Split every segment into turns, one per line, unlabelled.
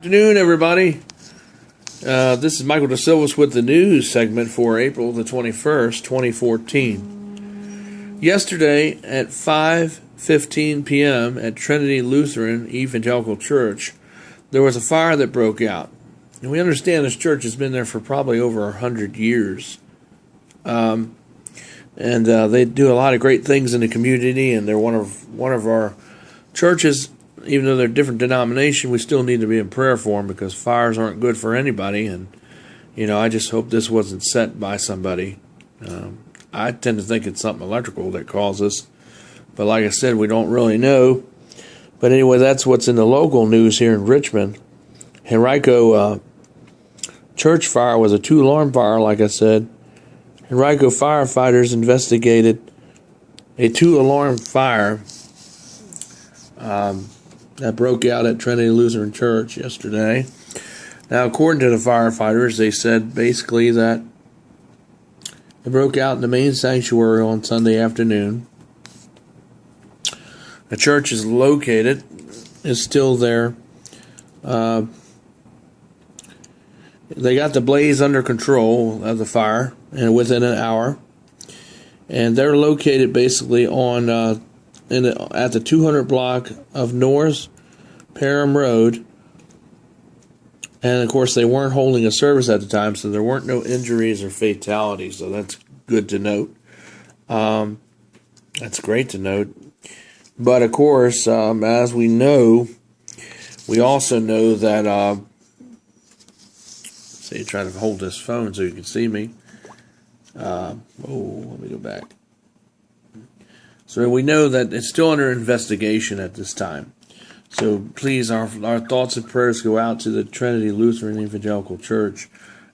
Afternoon, everybody. This is Michael DeSilvas with the news segment for April the 21st, 2014. Yesterday at 5:15 p.m. at Trinity Lutheran Evangelical Church, there was a fire that broke out. And we understand this church has been there for probably over 100 years. And they do a lot of great things in the community, and they're one of our churches. Even though they're a different denomination, we still need to be in prayer for them because fires aren't good for anybody. And, I just hope this wasn't set by somebody. I tend to think it's something electrical that causes. But like I said, we don't really know. But anyway, that's what's in the local news here in Richmond. Henrico church fire was a 2-alarm fire, like I said. Henrico firefighters investigated a 2-alarm fire that broke out at Trinity Lutheran Church yesterday. Now, according to the firefighters, they said basically that it broke out in the main sanctuary on Sunday afternoon. The church is still there. They got the blaze under control of the fire, and within an hour. And they're located basically on at the 200 block of North Parham Road. And of course, they weren't holding a service at the time, so there weren't no injuries or fatalities. So that's good to note. That's great to note. But of course, as we know, we also know that. See, try to hold this phone so you can see me. Let me go back. So we know that it's still under investigation at this time. So please, our thoughts and prayers go out to the Trinity Lutheran Evangelical Church,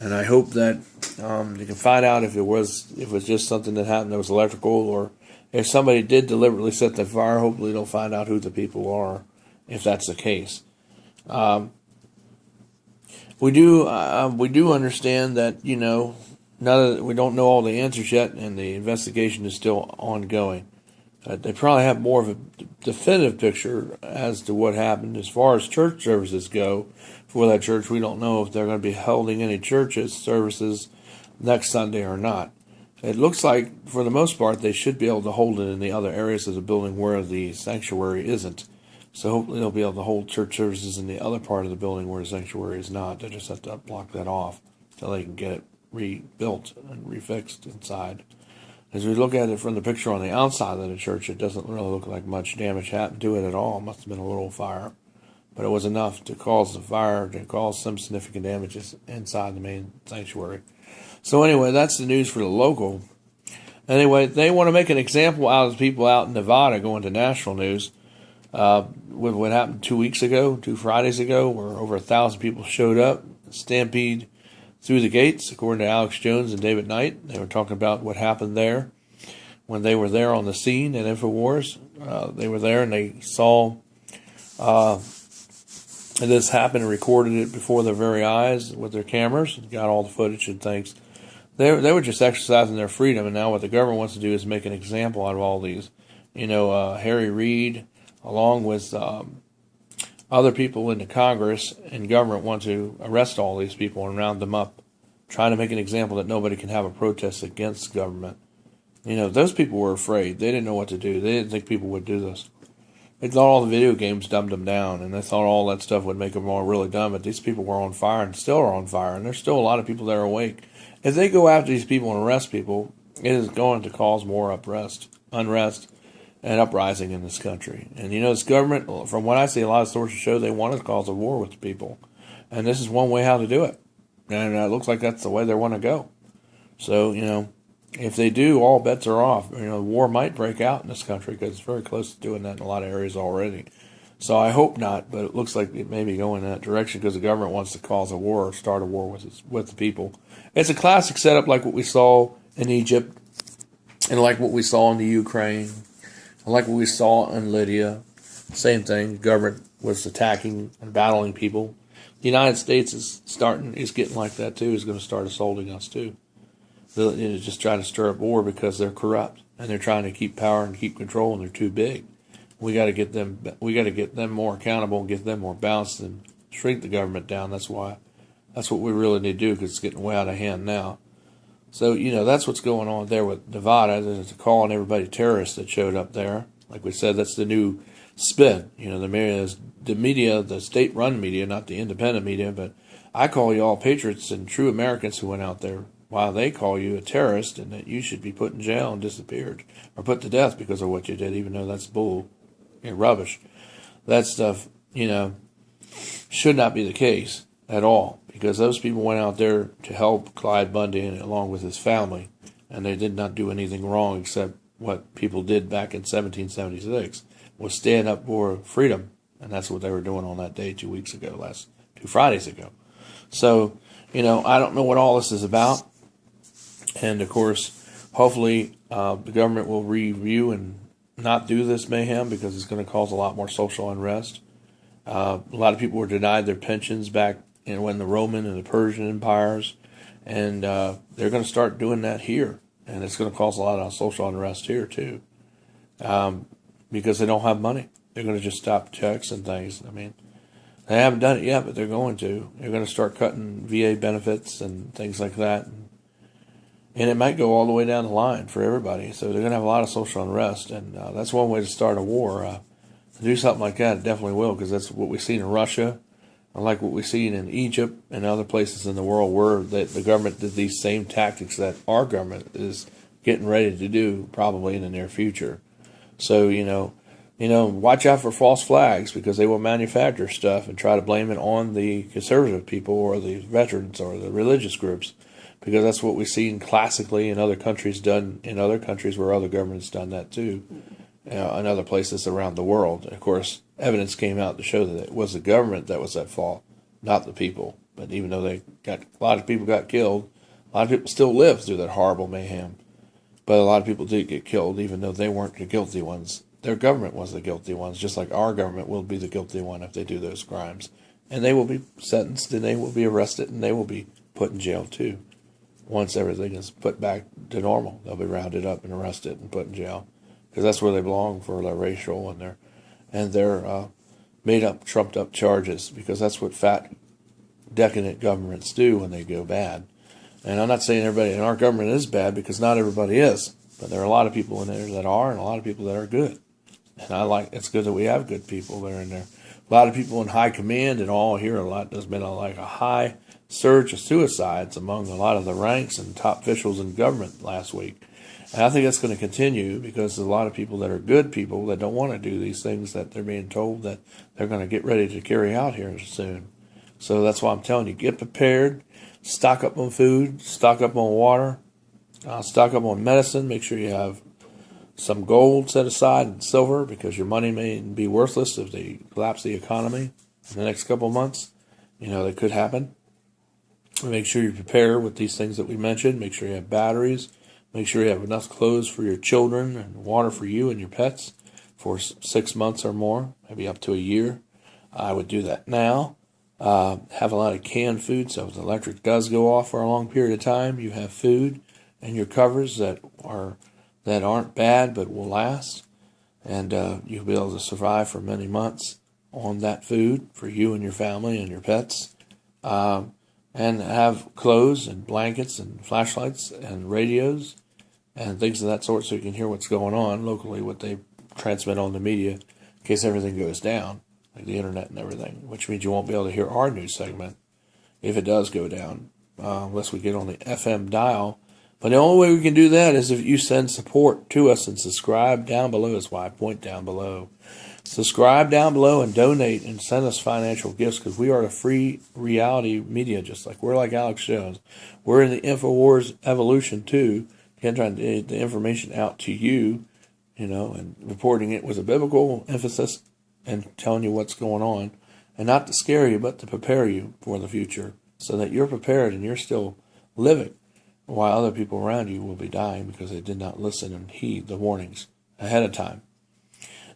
and I hope that you can find out if it was just something that happened that was electrical, or if somebody did deliberately set the fire. Hopefully, they'll find out who the people are, if that's the case. We do understand that now that we don't know all the answers yet, and the investigation is still ongoing. They probably have more of a definitive picture as to what happened. As far as church services go, for that church, we don't know if they're going to be holding any services next Sunday or not. It looks like, for the most part, they should be able to hold it in the other areas of the building where the sanctuary isn't. So hopefully they'll be able to hold church services in the other part of the building where the sanctuary is not. They just have to block that off until they can get it rebuilt and refixed inside. As we look at it from the picture on the outside of the church, it doesn't really look like much damage happened to it at all. It must have been a little fire. But it was enough to cause the fire, to cause some significant damages inside the main sanctuary. So anyway, that's the news for the local. Anyway, they want to make an example out of the people out in Nevada going to national news. With what happened 2 Fridays ago, where over 1,000 people showed up, stampede through the gates, according to Alex Jones and David Knight. They were talking about what happened there when they were there on the scene at InfoWars. They were there and they saw this happen and recorded it before their very eyes with their cameras, got all the footage and things. They were just exercising their freedom, and now what the government wants to do is make an example out of all these. Harry Reid, along with other people in the Congress and government, want to arrest all these people and round them up, trying to make an example that nobody can have a protest against government. Those people were afraid. They didn't know what to do. They didn't think people would do this. They thought all the video games dumbed them down, and they thought all that stuff would make them all really dumb, but these people were on fire and still are on fire, and there's still a lot of people that are awake. If they go after these people and arrest people, it is going to cause more unrest, and uprising in this country. And this government, from what I see, a lot of sources show they want to cause a war with the people. And this is one way how to do it. And it looks like that's the way they want to go. So, if they do, all bets are off. War might break out in this country because it's very close to doing that in a lot of areas already. So I hope not, but it looks like it may be going in that direction because the government wants to cause a war or start a war with the people. It's a classic setup like what we saw in Egypt and like what we saw in the Ukraine. Like what we saw in Lydia, same thing. The government was attacking and battling people. The United States is getting like that too. Is going to start assaulting us too. They're just trying to stir up war because they're corrupt and they're trying to keep power and keep control, and they're too big. We got to get them. We got to get them more accountable and get them more balanced, and shrink the government down. That's why. That's what we really need to do, because it's getting way out of hand now. So, that's what's going on there with Nevada. There's calling everybody terrorists that showed up there. Like we said, that's the new spin. The media, the state-run media, not the independent media, but I call you all patriots and true Americans who went out there, while they call you a terrorist and that you should be put in jail and disappeared or put to death because of what you did, even though that's bull and rubbish. That stuff, should not be the case at all, because those people went out there to help Clyde Bundy along with his family, and they did not do anything wrong except what people did back in 1776 was stand up for freedom, and that's what they were doing on that day 2 Fridays ago. So, I don't know what all this is about, and of course, hopefully the government will review and not do this mayhem, because it's going to cause a lot more social unrest. A lot of people were denied their pensions back when the Roman and the Persian empires, and they're going to start doing that here, and it's going to cause a lot of social unrest here too, because they don't have money. They're going to just stop checks and things. I mean, they haven't done it yet, but they're going to. They're going to start cutting VA benefits and things like that, and it might go all the way down the line for everybody. So they're going to have a lot of social unrest, and that's one way to start a war. To do something like that, it definitely will, because that's what we've seen in Russia, and like what we've seen in Egypt and other places in the world where the government did these same tactics that our government is getting ready to do probably in the near future. So, watch out for false flags, because they will manufacture stuff and try to blame it on the conservative people or the veterans or the religious groups, because that's what we've seen classically in other countries done, in other countries where other governments done that too, in other places around the world. And of course, evidence came out to show that it was the government that was at fault, not the people. But even though a lot of people got killed, a lot of people still lived through that horrible mayhem. But a lot of people did get killed, even though they weren't the guilty ones. Their government was the guilty ones, just like our government will be the guilty one if they do those crimes. And they will be sentenced, and they will be arrested, and they will be put in jail too. Once everything is put back to normal, they'll be rounded up and arrested and put in jail, because that's where they belong for their racial and their made up, trumped up charges, because that's what fat, decadent governments do when they go bad. And I'm not saying everybody in our government is bad, because not everybody is, but there are a lot of people in there that are, and a lot of people that are good. And it's good that we have good people that are in there. A lot of people in high command and all here. There's been a high surge of suicides among a lot of the ranks and top officials in government last week. And I think that's going to continue, because there's a lot of people that are good people that don't want to do these things that they're being told that they're going to get ready to carry out here soon. So that's why I'm telling you, get prepared, stock up on food, stock up on water, stock up on medicine. Make sure you have some gold set aside and silver, because your money may be worthless if they collapse the economy in the next couple of months. That could happen. Make sure you prepare with these things that we mentioned. Make sure you have batteries. Make sure you have enough clothes for your children and water for you and your pets for 6 months or more, maybe up to a year. I would do that now. Have a lot of canned food, so if the electric does go off for a long period of time, you have food and your covers that aren't bad but will last, and you'll be able to survive for many months on that food for you and your family and your pets. And have clothes and blankets and flashlights and radios and things of that sort, so you can hear what's going on locally, what they transmit on the media, in case everything goes down, like the internet and everything, which means you won't be able to hear our news segment if it does go down, unless we get on the FM dial. But the only way we can do that is if you send support to us and subscribe down below. That's why I point down below. Subscribe down below and donate and send us financial gifts, because we are a free reality media, just like we're like Alex Jones. We're in the InfoWars evolution too, trying to get the information out to you, and reporting it with a biblical emphasis and telling you what's going on, and not to scare you, but to prepare you for the future, so that you're prepared and you're still living, while other people around you will be dying because they did not listen and heed the warnings ahead of time.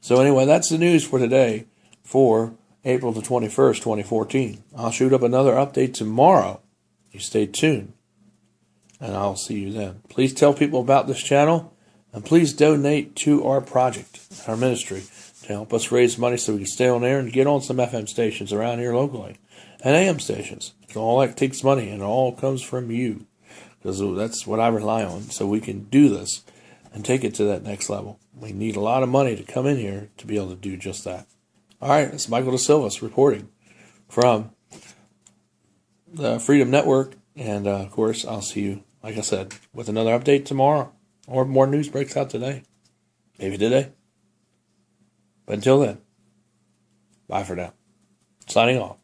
So anyway, that's the news for today, for April the 21st, 2014. I'll shoot up another update tomorrow. You stay tuned, and I'll see you then. Please tell people about this channel, and please donate to our project, our ministry, to help us raise money so we can stay on air and get on some FM stations around here locally. and AM stations. All that takes money, and it all comes from you, because that's what I rely on. So we can do this and take it to that next level. We need a lot of money to come in here to be able to do just that. All right, it's Michael De Silvas reporting from the Freedom Network, and of course, I'll see you, like I said, with another update tomorrow, or more news breaks out today, maybe today. But until then, bye for now. Signing off.